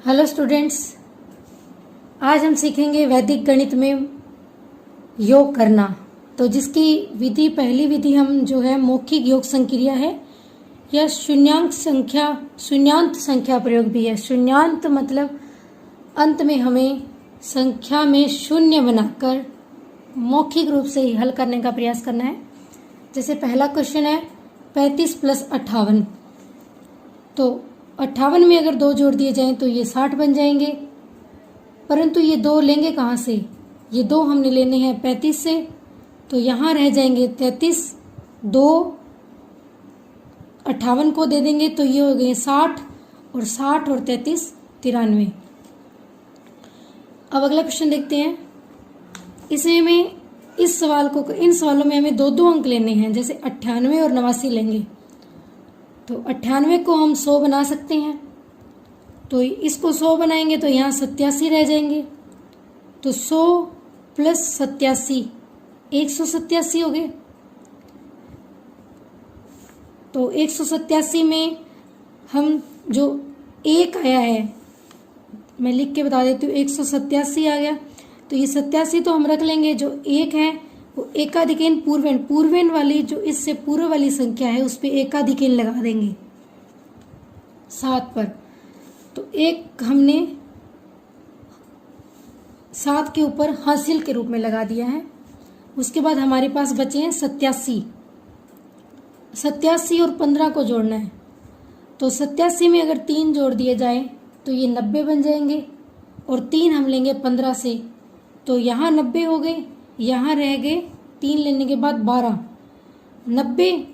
Hello students, आज हम सीखेंगे वैदिक गणित में योग करना। तो जिसकी विधि पहली विधि हम जो है मौखिक योग संक्रिया है या शून्यांत संख्या प्रयोग भी है। शून्यांत मतलब अंत में हमें संख्या में शून्य बनाकर मौखिक रूप से ही हल करने का प्रयास करना है। जैसे पहला क्वेश्चन है 35 + 58। तो 58 में अगर 2 जोड़ दिए जाएं तो ये 60 बन जाएंगे, परंतु ये 2 लेंगे कहाँ से? ये 2 हमने लेने हैं 35 से, तो यहाँ रह जाएंगे 33। 2 58 को दे देंगे तो ये हो गए 60, और 60 और 33 93। अब अगला प्रश्न देखते हैं। इसे हमें इन सवालों में हमें 2-2 अंक लेने हैं। जैसे 98 और 89 लेंगे तो 98 को हम 100 बना सकते हैं, तो इसको 100 बनाएंगे तो यहाँ 87 रह जाएंगे। तो 100 + 87 187 हो गए। तो 187 में हम जो 1 आया है, मैं लिख के बता देती हूँ, 187 आ गया। तो ये 87 तो हम रख लेंगे। जो 1 है वो एकाधिकेन पूर्वेन वाली जो इससे पूर्व वाली संख्या है उस पर एकाधिकेन लगा देंगे 7 पर। तो एक हमने 7 के ऊपर हासिल के रूप में लगा दिया है। उसके बाद हमारे पास बचे हैं 87 और 15 को जोड़ना है। तो 87 में अगर 3 जोड़ दिए जाए तो ये 90 बन जाएंगे, और 3 हम लेंगे 15 से, तो यहाँ 90 हो गए। यहाँ रह गए 3 लेने के बाद 12, 90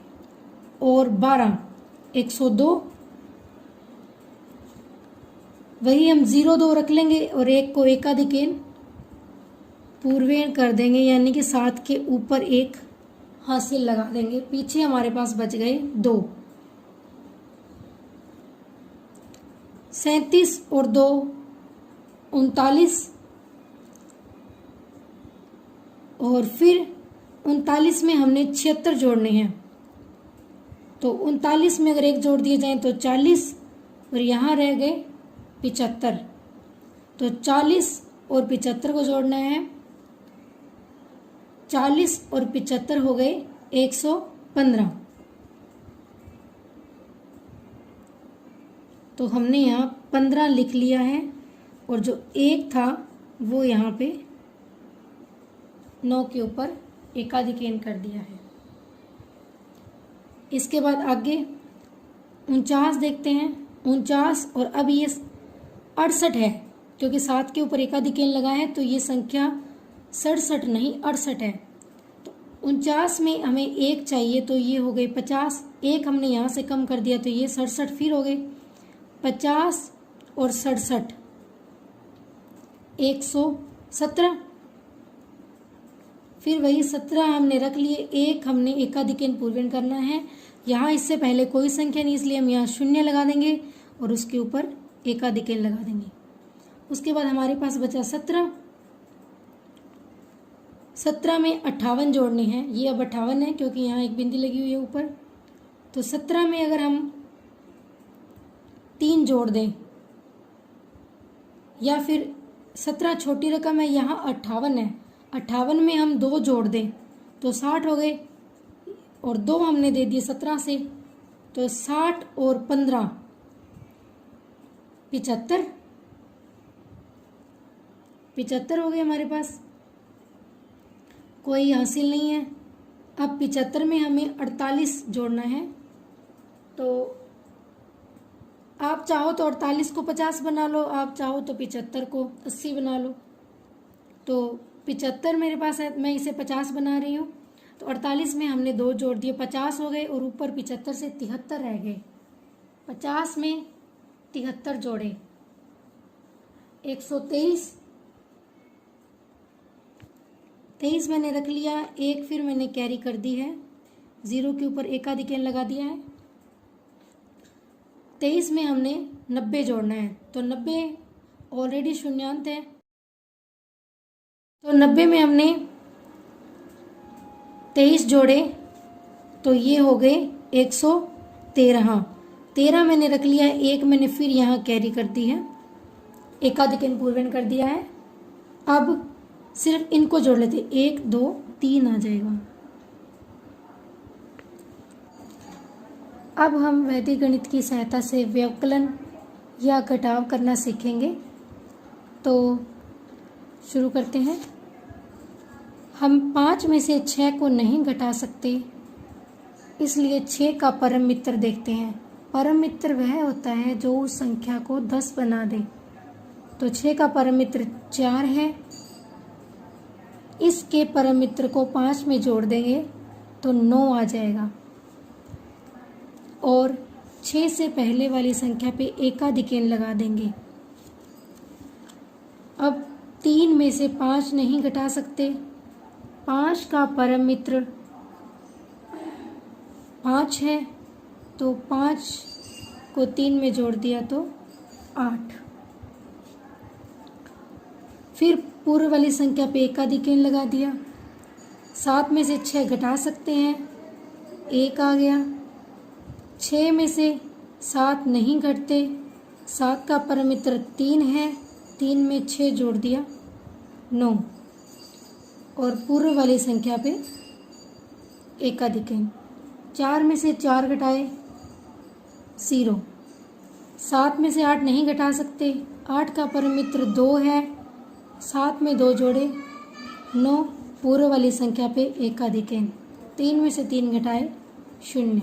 और 12 102। वही हम 0-2 रख लेंगे और 1 को एकाधिकेन पूर्वेन कर देंगे, यानी कि 7 के ऊपर 1 हासिल लगा देंगे। पीछे हमारे पास बच गए 2। 37 और 2 39, और फिर 39 में हमने 76 जोड़ने हैं। तो 39 में अगर 1 जोड़ दिए जाए तो 40, और यहाँ रह गए 75। तो 40 और 75 को जोड़ना है। 40 और 75 हो गए 115। तो हमने यहाँ 15 लिख लिया है, और जो 1 था वो यहाँ पे 9 के ऊपर एकाधिकेन कर दिया है। इसके बाद आगे 49 देखते हैं। 49 और अब ये 68 है, क्योंकि 7 के ऊपर एकाधिकेन लगा है तो ये संख्या 67 नहीं 68 है। तो 49 में हमें 1 चाहिए, तो ये हो गए 50। 1 हमने यहाँ से कम कर दिया तो ये 67 फिर हो गए 50 और 67 117। फिर वही 17 हमने रख लिए। 1 हमने एकाधिकेन पूर्वेन करना है। यहाँ इससे पहले कोई संख्या नहीं, इसलिए हम यहाँ 0 लगा देंगे और उसके ऊपर एकाधिकेन लगा देंगे। उसके बाद हमारे पास बचा 17। 17 में 58 जोड़ने हैं। ये अब 58 है क्योंकि यहाँ एक बिंदी लगी हुई है ऊपर। तो 17 में अगर हम 3 जोड़ दें, या फिर 17 छोटी रकम है, यहाँ 58 है, 58 में हम 2 जोड़ दें तो 60 हो गए, और 2 हमने दे दिए 17 से, तो 60 और 15 75 हो गए हमारे पास। कोई हासिल नहीं है। अब 75 में हमें 48 जोड़ना है। तो आप चाहो तो 48 को 50 बना लो, आप चाहो तो 75 को 80 बना लो। तो 75 मेरे पास है, मैं इसे 50 बना रही हूँ। तो 48 में हमने 2 जोड़ दिए, 50 हो गए, और ऊपर 75 से 73 रह गए। 50 में 73 जोड़े 123। 23 मैंने रख लिया। 1 फिर मैंने कैरी कर दी है, 0 के ऊपर एकाधिकेन लगा दिया है। 23 में हमने 90 जोड़ना है। तो 90 ऑलरेडी शून्यांत है, तो 90 में हमने 23 जोड़े तो ये हो गए 113। 13 मैंने रख लिया है। 1 मैंने फिर यहाँ कैरी कर दी है, एकाधिकन पूर्वेन कर दिया है। अब सिर्फ इनको जोड़ लेते, 1 2 3 आ जाएगा। अब हम वैदिक गणित की सहायता से व्यवकलन या घटाव करना सीखेंगे। तो शुरू करते हैं। हम 5 में से 6 को नहीं घटा सकते, इसलिए 6 का परम मित्र देखते हैं। परम मित्र वह होता है जो उस संख्या को 10 बना दे। तो 6 का परम मित्र 4 है। इसके परम मित्र को 5 में जोड़ देंगे तो 9 आ जाएगा। और 6 से पहले वाली संख्या पे एकाधिकेन लगा देंगे। अब 3 में से 5 नहीं घटा सकते। 5 का परम मित्र 5 है, तो 5 को 3 में जोड़ दिया तो 8। फिर पूर्व वाली संख्या पे एकाधिकेन लगा दिया। 7 में से 6 घटा सकते हैं, 1 आ गया। 6 में से 7 नहीं घटते। 7 का परम मित्र 3 है, 3 में 6 जोड़ दिया 9। और पूर्व वाली संख्या पे एकाधिकेन। 4 में से 4 घटाए 0। 7 में से 8 नहीं घटा सकते। 8 का परम मित्र 2 है, 7 में 2 जोड़े 9। पूर्व वाली संख्या पे एकाधिकेन। 3 में से 3 घटाए 0।